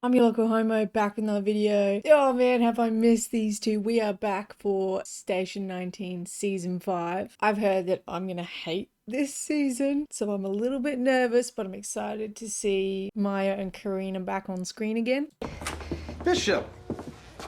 I'm your local homo, back with another video. Oh man, have I missed these two. We are back for Station 19 Season 5. I've heard that I'm gonna hate this season, so I'm a little bit nervous, but I'm excited to see Maya and Carina back on screen again. Bishop,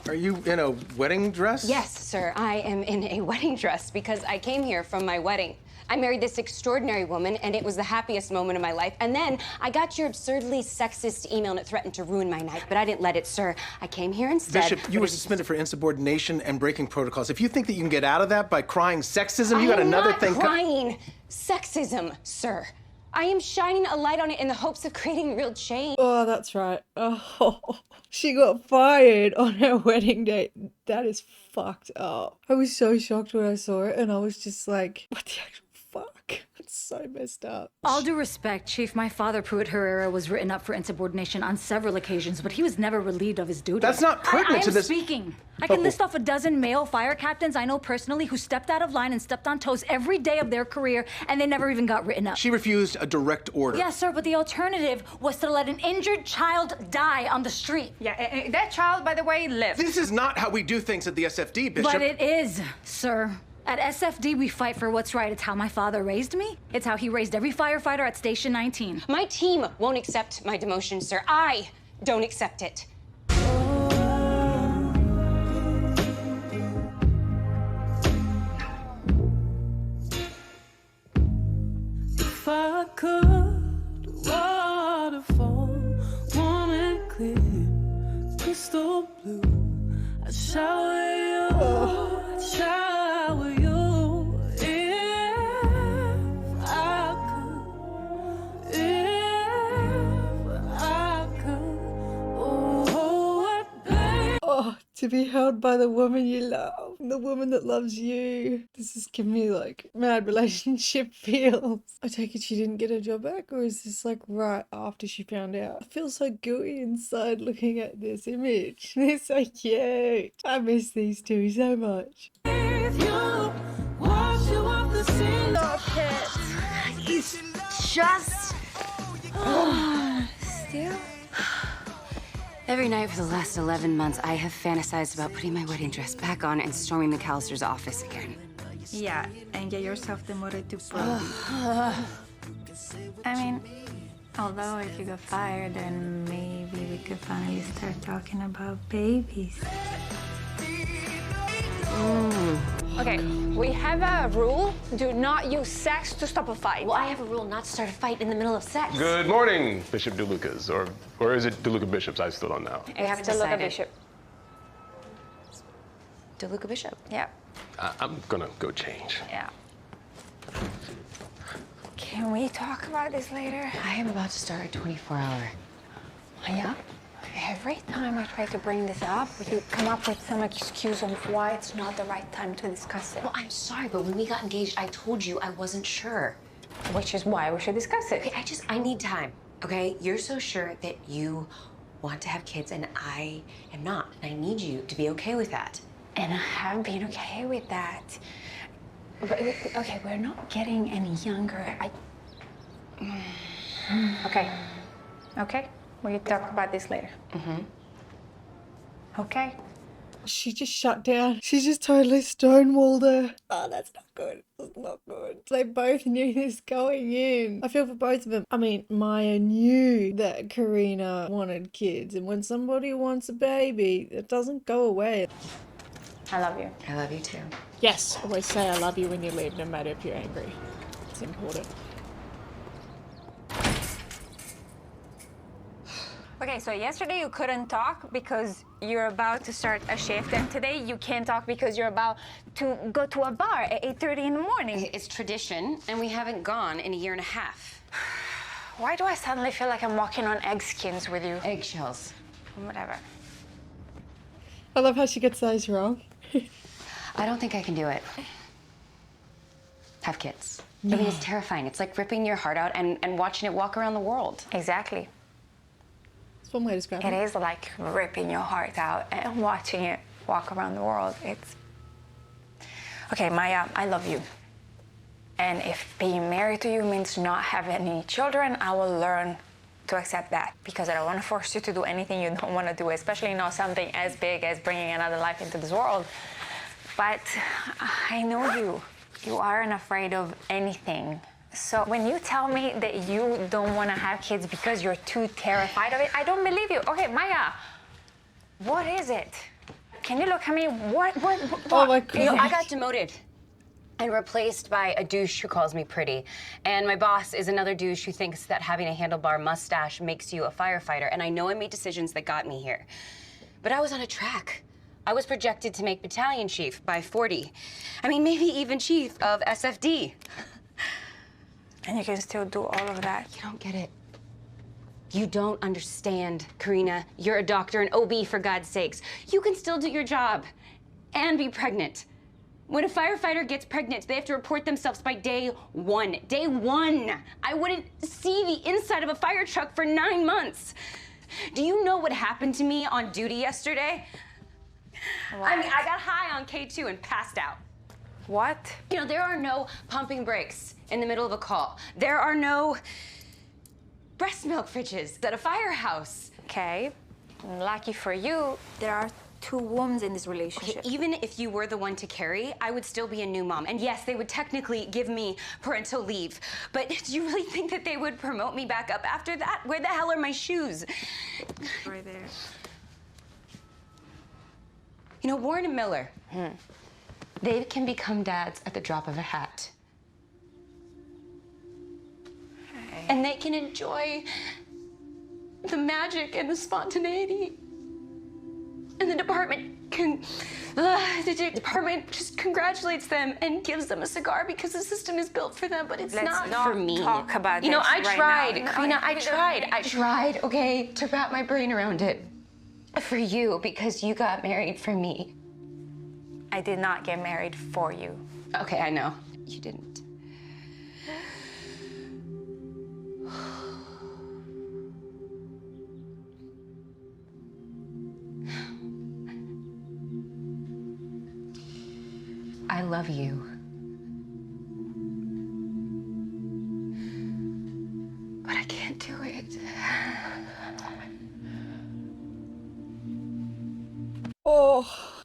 are you in a wedding dress? Yes, sir, I am in a wedding dress because I came here from my wedding. I married this extraordinary woman, and it was the happiest moment of my life. And then I got your absurdly sexist email, and it threatened to ruin my night, but I didn't let it, sir. I came here instead. Bishop, you were suspended for insubordination and breaking protocols. If you think that you can get out of that by crying sexism, you got another thing. I'm not crying sexism, sir. I am shining a light on it in the hopes of creating real change. Oh, that's right. Oh, she got fired on her wedding date. That is fucked up. I was so shocked when I saw it, and I was just like, what the actual fuck? It's so messed up. All due respect, Chief, my father, Pruitt Herrera, was written up for insubordination on several occasions, but he was never relieved of his duties. That's not pertinent to this. I am speaking. I can list off a dozen male fire captains I know personally who stepped out of line and stepped on toes every day of their career, and they never even got written up. She refused a direct order. Yes, sir, but the alternative was to let an injured child die on the street. Yeah, that child, by the way, lived. This is not how we do things at the SFD, Bishop. But it is, sir. At SFD, we fight for what's right. It's how my father raised me. It's how he raised every firefighter at Station 19. My team won't accept my demotion, sir. I don't accept it. If I could, waterfall, warm and clear, crystal blue, I'd shower you, I'd shower you. If I could, oh, baby. Oh, to be held by the woman you love, the woman that loves you. This is giving me like mad relationship feels. I take it she didn't get her job back, or is this like right after she found out? I feel so gooey inside looking at this image. They're so cute. I miss these two so much. If you wash you off the scene. Stop it. He's just... Still? Every night for the last 11 months, I have fantasized about putting my wedding dress back on and storming the McAllister's office again. Yeah, and get yourself demoted to pro. I mean, although if you got fired, then maybe we could finally start talking about babies. Okay, we have a rule. Do not use sex to stop a fight. Well, I have a rule not to start a fight in the middle of sex. Good morning, Bishop DeLucas, or is it DeLuca Bishops? I still don't know. I haven't To look at decided. Bishop. DeLuca Bishop. Yeah, I'm gonna go change. yeah. Can we talk about this later? I am about to start a 24-hour. Yeah. Every time I try to bring this up, you come up with some excuse of why it's not the right time to discuss it. Well, I'm sorry, but when we got engaged, I told you I wasn't sure. Which is why we should discuss it. Okay, I need time, okay? You're so sure that you want to have kids, and I am not. And I need you to be okay with that. And I have been okay with that. But, okay, we're not getting any younger. Okay. Okay? We'll talk about this later. Okay. She just shut down. She just totally stonewalled her. Oh, that's not good. That's not good. They both knew this going in. I feel for both of them. I mean, Maya knew that Carina wanted kids, and when somebody wants a baby, it doesn't go away. I love you. I love you too. Yes, always say I love you when you leave, no matter if you're angry. It's important. Okay, so yesterday you couldn't talk because you're about to start a shift, and today you can't talk because you're about to go to a bar at 8:30 in the morning. It's tradition, and we haven't gone in a year and a half. Why do I suddenly feel like I'm walking on egg skins with you? Eggshells. Whatever. I love how she gets those wrong. I don't think I can do it. Have kids. I mean, it's terrifying. It's like ripping your heart out and watching it walk around the world. Exactly. That's one way to describe It it. is like ripping your heart out and watching it walk around the world. It's... Okay, Maya, I love you. And if being married to you means not having any children, I will learn to accept that, because I don't want to force you to do anything you don't want to do, especially not something as big as bringing another life into this world. But I know you. You aren't afraid of anything. So when you tell me that you don't want to have kids because you're too terrified of it, I don't believe you. Okay, Maya, what is it? Can you look at me? What Oh my God. You know, I got demoted and replaced by a douche who calls me pretty. And my boss is another douche who thinks that having a handlebar mustache makes you a firefighter. And I know I made decisions that got me here. But I was on a track. I was projected to make battalion chief by 40. I mean, maybe even chief of SFD. And you can still do all of that. You don't get it. You don't understand, Carina. You're a doctor, an OB, for God's sakes. You can still do your job and be pregnant. When a firefighter gets pregnant, they have to report themselves by day 1. Day 1! I wouldn't see the inside of a fire truck for 9 months. Do you know what happened to me on duty yesterday? What? I mean, I got high on K2 and passed out. What? You know, there are no pumping brakes in the middle of a call. There are no breast milk fridges at a firehouse. Okay, lucky for you, there are 2 wombs in this relationship. Okay, even if you were the one to carry, I would still be a new mom. And yes, they would technically give me parental leave. But do you really think that they would promote me back up after that? Where the hell are my shoes? Right there. You know, Warren and Miller, they can become dads at the drop of a hat. And they can enjoy the magic and the spontaneity. And the department just congratulates them and gives them a cigar because the system is built for them, but it's Let's not for me. talk about You know, this I right tried, now. Carina, No, I tried, okay, to wrap my brain around it. For you, because you got married for me. I did not get married for you. Okay, I know. You didn't. I love you. But I can't do it.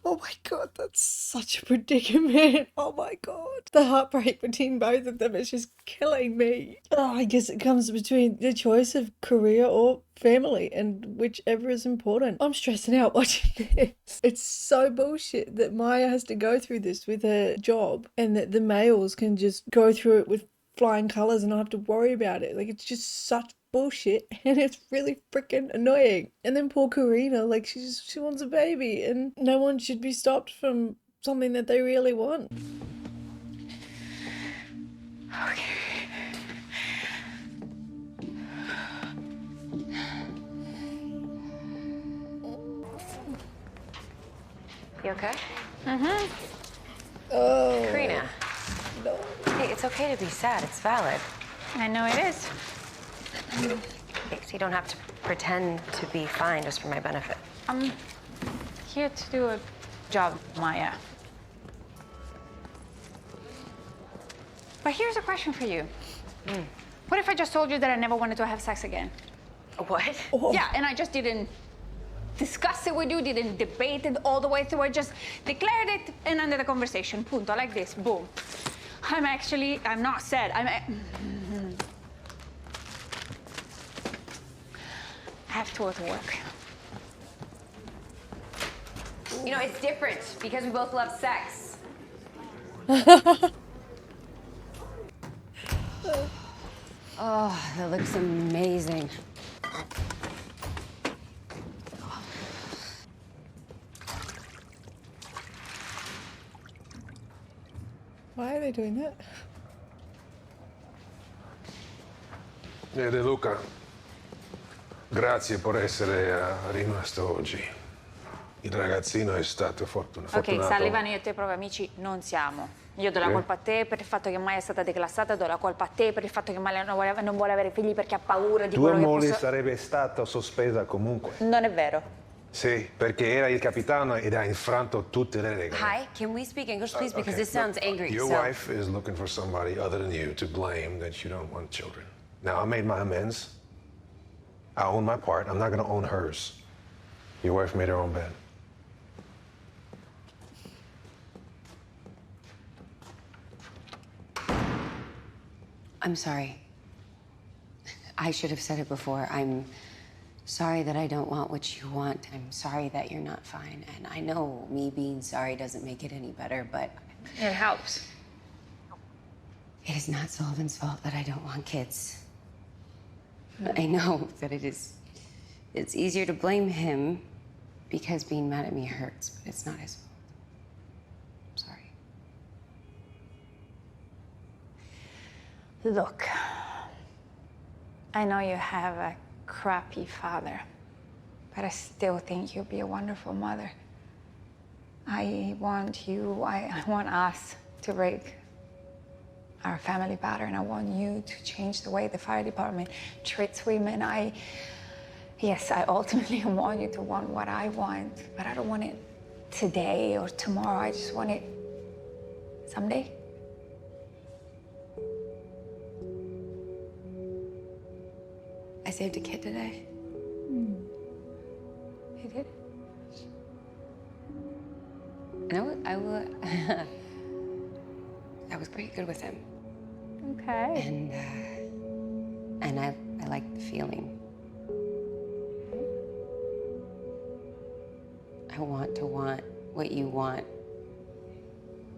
Oh my God, that's such a predicament. Oh my God. The heartbreak between both of them is just killing me. Oh, I guess it comes between the choice of career or family, and whichever is important. I'm stressing out watching this. It's so bullshit that Maya has to go through this with her job and that the males can just go through it with flying colours and not have to worry about it. Like, it's just such bullshit, and it's really freaking annoying. And then poor Carina, like, she wants a baby, and no one should be stopped from something that they really want. Okay. You okay? Oh, Carina. no. Hey, it's okay to be sad. It's valid. I know it is. So you don't have to pretend to be fine just for my benefit. I'm here to do a job, Maya. But here's a question for you. What if I just told you that I never wanted to have sex again? What? Oh. Yeah, and I just didn't discuss it with you, didn't debate it all the way through. I just declared it and ended the conversation. Punto, like this, boom. I'm not sad. I have to go to work. You know, it's different because we both love sex. Oh, that looks amazing. Why are they doing that? De Luca, grazie per essere rimasto oggi. Il ragazzino è stato fortunato. Ok, Sullivan, io e te proprio amici non siamo. Io do la colpa a te per il fatto che Maya è stata declassata, do la colpa a te per il fatto che Maya non vuole avere figli perché ha paura di Tua quello che moglie possa... sarebbe stata sospesa comunque. Non è vero. Sì, perché era il capitano ed ha infranto tutte le regole. Hi, can we speak English, please? Because this sounds angry. Your so. wife is looking for somebody other than you to blame that you don't want children. Now, I made my amends. I own my part. I'm not gonna own hers. Your wife made her own bed. I'm sorry. I should have said it before. I'm sorry that I don't want what you want. I'm sorry that you're not fine. And I know me being sorry doesn't make it any better, but It helps. it is not Sullivan's fault that I don't want kids. I know that it's easier to blame him because being mad at me hurts, but it's not his fault. I'm sorry. Look, I know you have a crappy father, but I still think you'll be a wonderful mother. I want us to break our family pattern. I want you to change the way the fire department treats women. Yes, I ultimately want you to want what I want, but I don't want it today or tomorrow. I just want it someday. I saved a kid today. You did? And I was pretty good with him. Okay. And I liked the feeling. I want to want what you want.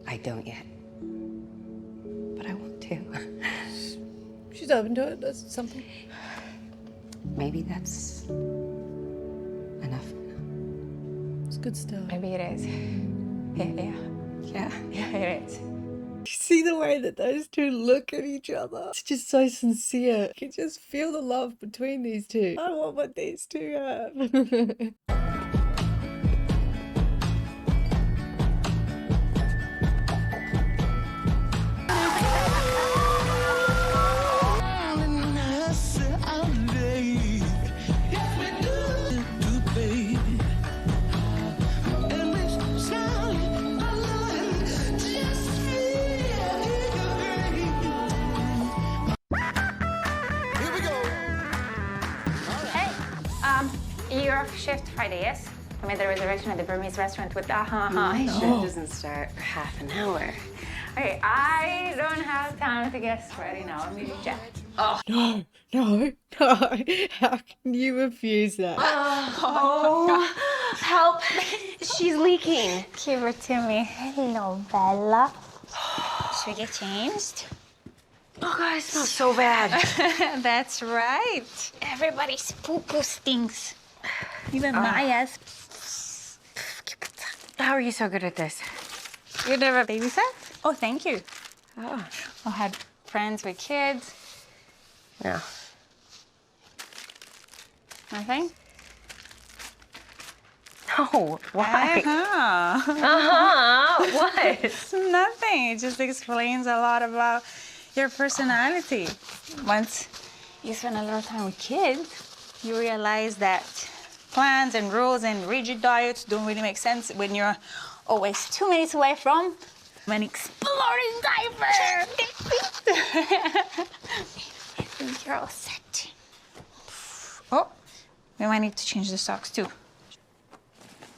I don't yet. But I want to. She's open to it. That's something. Maybe that's enough. It's good stuff. Maybe it is. Yeah, it is. You see the way that those two look at each other? It's just so sincere. You can just feel the love between these two. I want what these two have. You're off shift Friday, yes? I made the reservation at the Burmese restaurant with hahaha. My shift doesn't start for half an hour. Okay, I don't have time to get sweaty now. I'm meeting Jack. Oh. No. How can you refuse that? Oh, help. She's leaking. Give her to me. Hello, Bella. Should we get changed? Oh, God, it smells so bad. That's right. Everybody's poo-poo stinks. Even Maya's. How are you so good at this? You never babysat? Oh, thank you. Oh. I had friends with kids. No. Nothing? No, why? What? Nothing. It just explains a lot about your personality. Once you spend a little time with kids, you realize that plans and rules and rigid diets don't really make sense when you're always 2 minutes away from an exploding diaper. You're all set. Oh, we might need to change the socks too.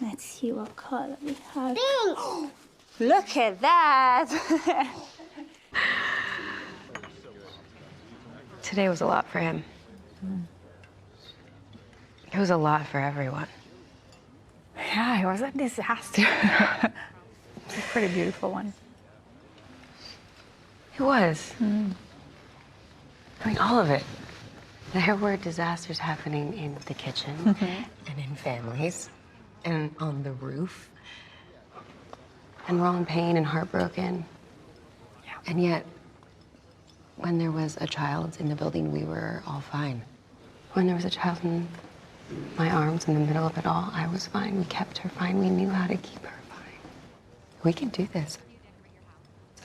Let's see what color we have. Pink! Look at that! Today was a lot for him. It was a lot for everyone. Yeah, it was a disaster. It was a pretty beautiful one. It was. I mean, all of it. There were disasters happening in the kitchen and in families and on the roof. And we're all in pain and heartbroken. Yeah. And yet, when there was a child in the building, we were all fine. When there was a child in my arms in the middle of it all, I was fine. We kept her fine. We knew how to keep her fine. We can do this.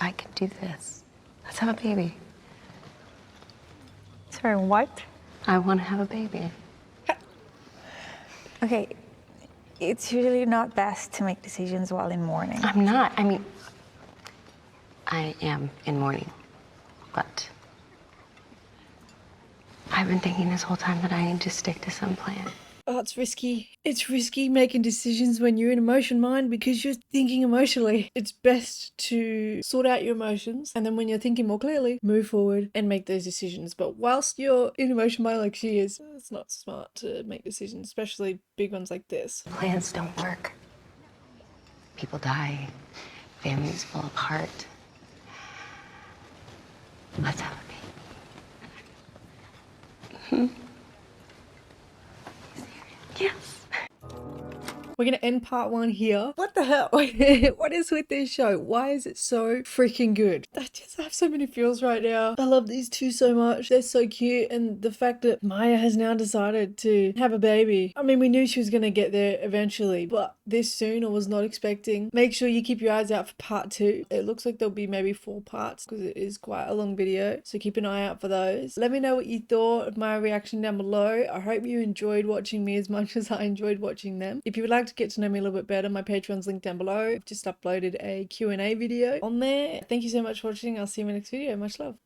I can do this. Let's have a baby. Sorry, what? I want to have a baby. Okay, it's usually not best to make decisions while in mourning. I'm not. I mean, I am in mourning, but I've been thinking this whole time that I need to stick to some plan. Oh, it's risky. It's risky making decisions when you're in emotion mind because you're thinking emotionally. It's best to sort out your emotions and then when you're thinking more clearly, move forward and make those decisions. But whilst you're in emotion mind like she is, it's not smart to make decisions, especially big ones like this. Plans don't work. People die. Families fall apart. That's how it be. Yes. We're going to end part 1 here. What the hell? What is with this show? Why is it so freaking good? I just have so many feels right now. I love these two so much. They're so cute. And the fact that Maya has now decided to have a baby. I mean, we knew she was going to get there eventually, but this soon I was not expecting. Make sure you keep your eyes out for part 2. It looks like there'll be maybe 4 parts because it is quite a long video. So keep an eye out for those. Let me know what you thought of my reaction down below. I hope you enjoyed watching me as much as I enjoyed watching them. If you would like to get to know me a little bit better, my Patreon's linked down below. I've just uploaded a Q&A video on there. Thank you so much for watching. I'll see you in my next video. Much love.